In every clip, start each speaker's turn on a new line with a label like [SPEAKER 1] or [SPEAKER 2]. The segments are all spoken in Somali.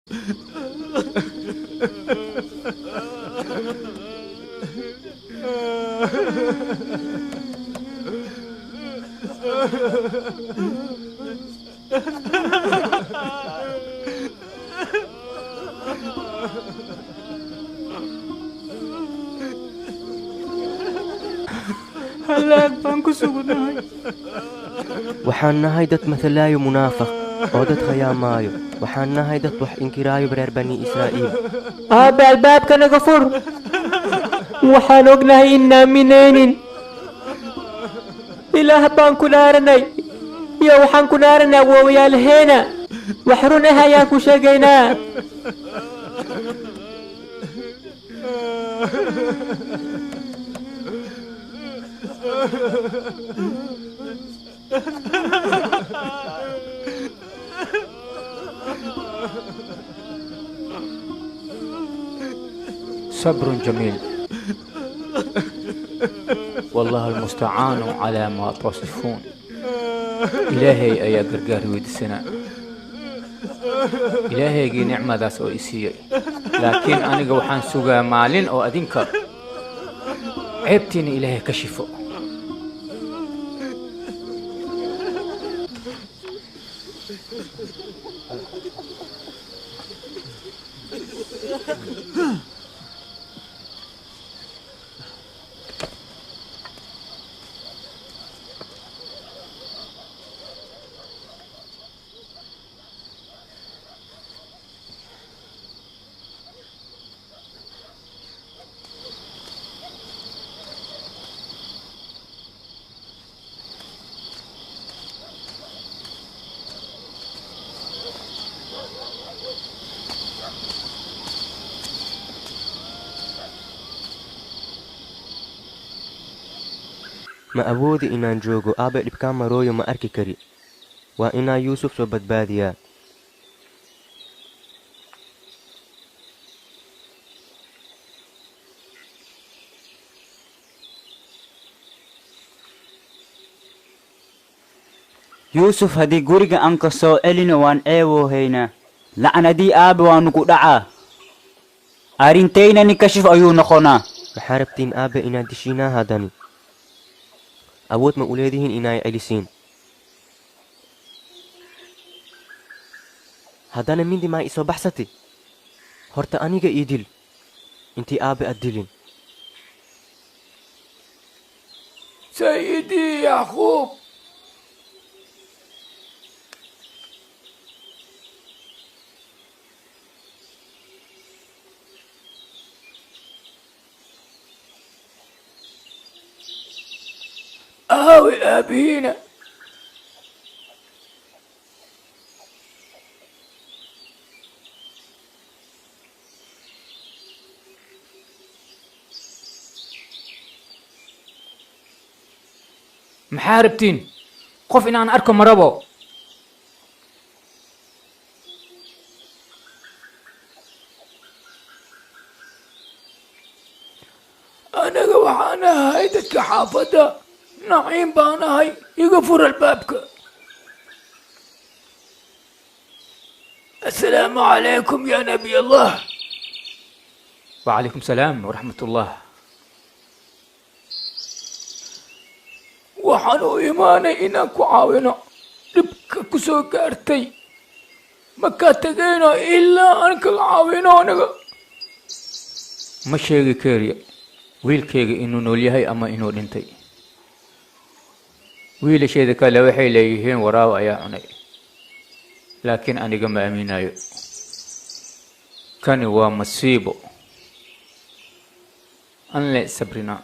[SPEAKER 1] هلاك بانكو سوغناي
[SPEAKER 2] وحنا هيدت مثلايو منافق ودت خيامايو وحنا هيدت وح انكرايو برير بني إسرائيل
[SPEAKER 1] الباب كان غفور وحنوغنا إنا منين إله بانكو نارني يا وحنكو نارنا ويا الهنا وحرونها ياكو شاقينا
[SPEAKER 3] صبر جميل والله المستعان على ما تصفون. إلهي أيا قرقاري ويدسنا إلهي جي نعمة ذا سو إسيي لكن أنا وحان سوغا مالين أو أدينك عيبتيني إلهي كشفو.
[SPEAKER 2] ما أبودي إنان جوجو أبا لبكان مرويو ما أركي كري وإنا يوسف سو بدباديا
[SPEAKER 4] يوسف هدي غوريغا أنك سو إلينو وان إيوو هينا لعنة دي آبي وانكو دعا أرينتينا نكشف أيو نخونا
[SPEAKER 2] محاربتين أبا إنا دشينا هاداني أود ما أولادهن إنا يعلسين هادانا من دي ما إسو بحثتي هورتا أنيغا إيديل انتي أبا أدلين
[SPEAKER 3] سيدي يعقوب أهوي أبينا محاربتين قف إن أنا أركم مرابو أنا وحانا هيدك حافظة نعيم بانا هاي يقفر البابك. السلام عليكم يا نبي الله. وعليكم السلام ورحمة الله. وحنو إيماني إنك وعاونا ربك كسو كارتي مكا تغينا إلا أنك العاونا مشيغي كيريا ويل كيغي إنو نوليهاي أما إنو دنتي ويل شيء ذكا لو وحي ليهين وراو أيا عني لكن أنا قم أمينايو كان هو مصيبه أن لا صبرنا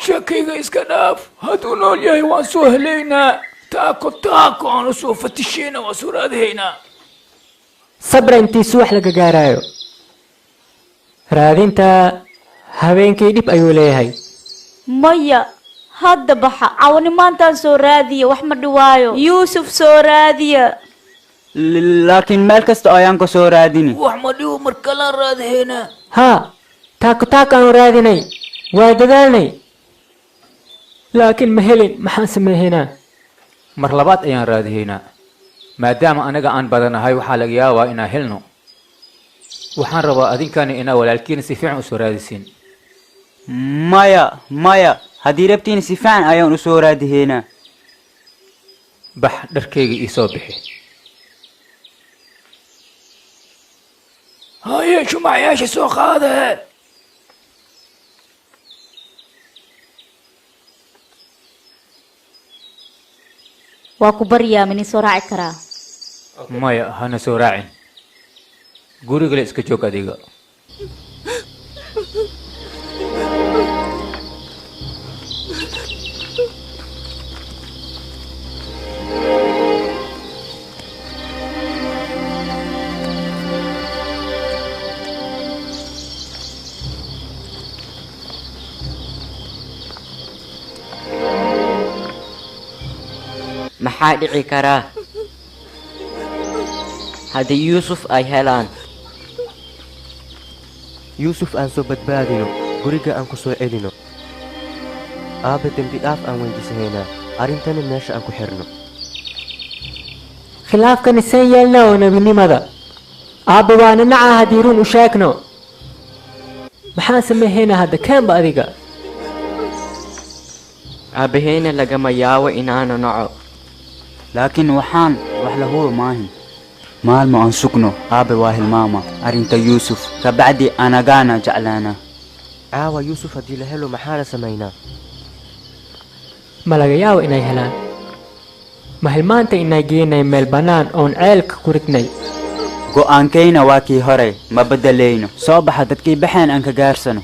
[SPEAKER 3] شكيغا إسكناف هاتو نوليهاي وانسو هلينا تاكو أنا سو فتشينا وسو رادهينا
[SPEAKER 1] صبر انتي سوح لك قارايو raadinta habeenkii dhib ayuu leeyahay
[SPEAKER 5] maya hadda baxa awni maantaan soo raadiya wax ma dhiwaayo yuusuf soo raadiya
[SPEAKER 4] laakiin meel kasta ayaan ka soo raadini
[SPEAKER 3] wax ma dhiwo markala raadheena
[SPEAKER 1] haa taako raadinay waa dadaalnay laakiin ma helin maxaan sameeynaa
[SPEAKER 3] mar labaad ayaan raadheena maadaama anaga aan badanahay waxaa laga yaabaa inaan helno waxaan rabaa adinkani inaa walaalkiina si fiican u soo raadisiin
[SPEAKER 4] maya haddii rabtiin si fiican ayaan u soo raadihaynaa
[SPEAKER 3] bax dharkayga ii soo bixi haye shumacyaasha soo qaade
[SPEAKER 5] waa ku baryaa mini soo raaci karaa
[SPEAKER 3] maya hana soo raacin gurigale iska joog adiga
[SPEAKER 1] maxaa dhici karaa haddii yuusuf ay helaan
[SPEAKER 2] yuusuf aan soo badbaadino guriga aan ku soo celino aabbe dembi dhaaf aan weydiisahaynaa arrintani meesha aan ku xirno
[SPEAKER 1] khilaafkani seen yeelna oo nebinimada aabbe waana naca haddii run u sheegno maxaan sameehaynaa hadda keenba adiga
[SPEAKER 6] aabaheyna lagama yaabo inaanu naco
[SPEAKER 4] laakiin waxaan wax la hubo maahin maalmo aan sugno aabe waa hilmaama arrinta yuusuf kabacdi anagaana jeclaana
[SPEAKER 2] caawa yuusuf haddii la helo maxaa la samaynaa
[SPEAKER 1] ma laga yaabo inay helaan ma hilmaanta inay geenay meel bannaan oon ceelka ku ridnay
[SPEAKER 4] go'aankayna waa kii hore ma beddelayno soo baxa dadkii baxeen aan ka gaarsano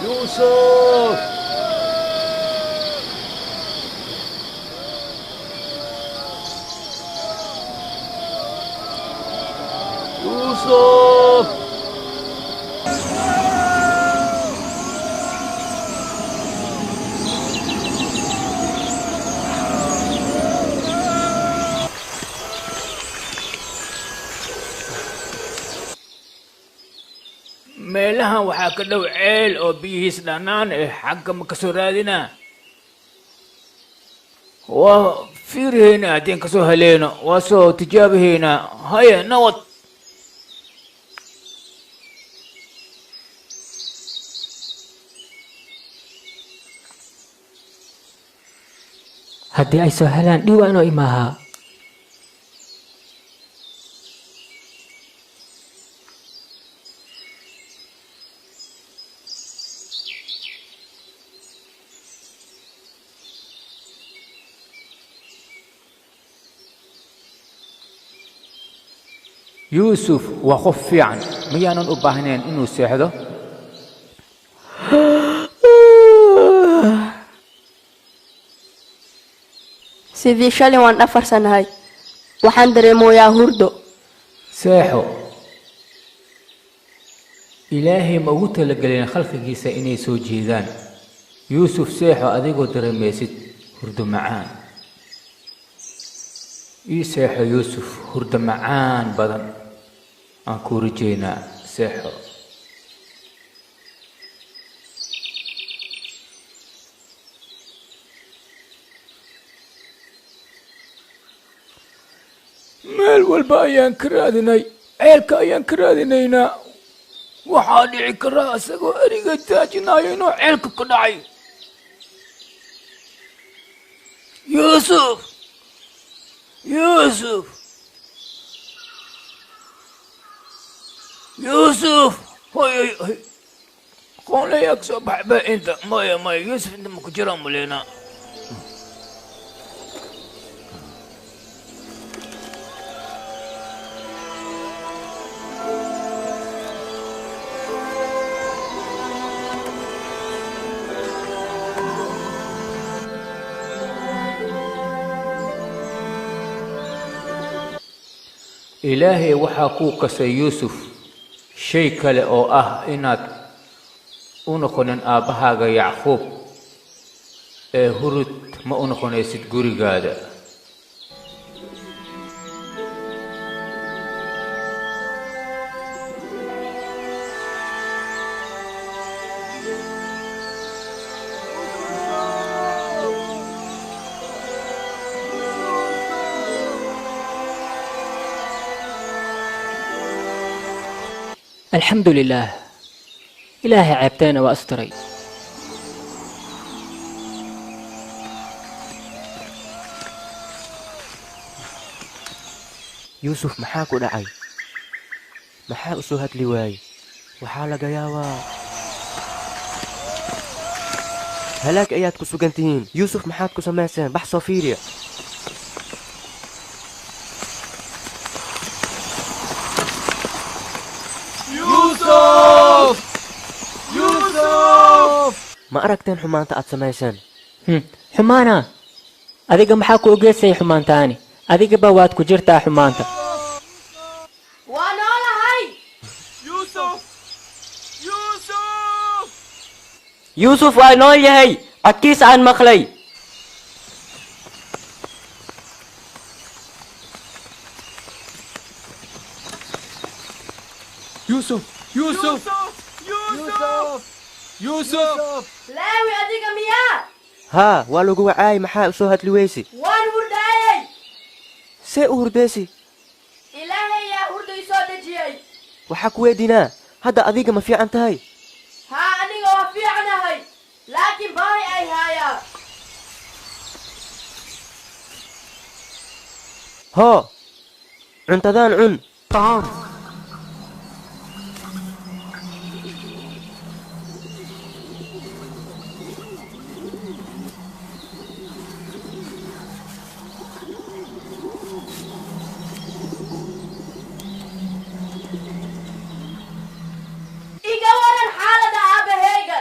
[SPEAKER 3] يوسف يوسف meelahan waxaa ka dhow ceel oo biyihiis dhanaan ee xagga ma kasoo raadinaa waa fiirihaynaa haddien kasoo haleeno waa soo tijaabihaynaa haya nabad
[SPEAKER 1] haddii ay soo helaan dhiiwa inoo imaahaa
[SPEAKER 3] yuusuf waa qof fiican miyaanan u baahnayn inuu seexdo
[SPEAKER 7] sidii shalay waan dhafarsanahay waxaan dareemoyaa hurdo
[SPEAKER 3] seexo ilaahay ma ugu talagelin khalqigiisa inay soo jeedaan yuusuf seexo adigoo dareemaysid hurdo macaan ii seexo yuusuf hurdo macaan badan aan kuu rajaynaa seexo meel walba ayaan ka raadinay ceelka ayaan ka raadinaynaa waxaa dhici karaa isagoo eriga daajinaayo inuu ceelka ka dhacay yuusuf يوسف يوسف هاي قول لي اكسب بحبه انت ما يوسف انت ما كجرا ملينا ilaahay waxaa kuu kasay yuusuf shay kale oo ah inaad u noqonin aabbahaaga yacquub ee hurud ma u noqonaysid gurigaada.
[SPEAKER 1] الحمد لله إلهي عيبتين وأستري.
[SPEAKER 2] yuusuf maxaa ku dhacay maxaa u soo hadli waayey waxaa laga yaabaa halaag ayaad ku sugan tihiin yuusuf maxaad ku samayseen bax soo fiiriya ma aragteen xumaanta aad samayseen
[SPEAKER 1] xumaana adiga maxaa ku ogeysay xumaantaani adigaba waad ku jirtaa xumaanta
[SPEAKER 7] waa noolahay
[SPEAKER 6] yuusuf waa nool yahay codkiis aan maqlay.
[SPEAKER 7] laawi adiga miyaa
[SPEAKER 2] haa waa lagu wacaayay maxaa u soo hadli weysi
[SPEAKER 7] waan hurdaayay
[SPEAKER 2] see u hurdeysi
[SPEAKER 7] ilaahay yaa hurday soo dejiyey
[SPEAKER 2] waxaa ku weydiinaa hadda adiga ma fiican tahay
[SPEAKER 7] haa aniga waa fiicanahay laakiin baahi ay haayaa
[SPEAKER 2] hoo cuntadaan cun
[SPEAKER 7] iga waran xaalada aabahayga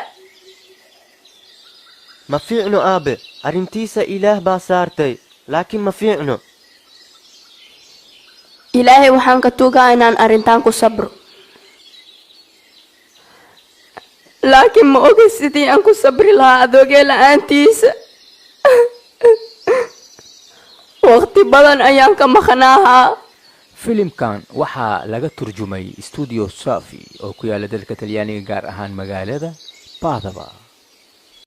[SPEAKER 2] ma fiicno aabe arrintiisa ilaah baa saartay laakiin ma fiicno
[SPEAKER 7] ilaahay waxaan ka tugaa inaan arrintan ku sabro laakiin ma oga sidii aan ku sabri lahaa adoogee la'aantiisa waqti badan ayaan ka maqnaahaa
[SPEAKER 3] filimkan waxaa laga turjumay studio safi oo ku yaala dalka talyaaniga gaar ahaan magaalada Padova.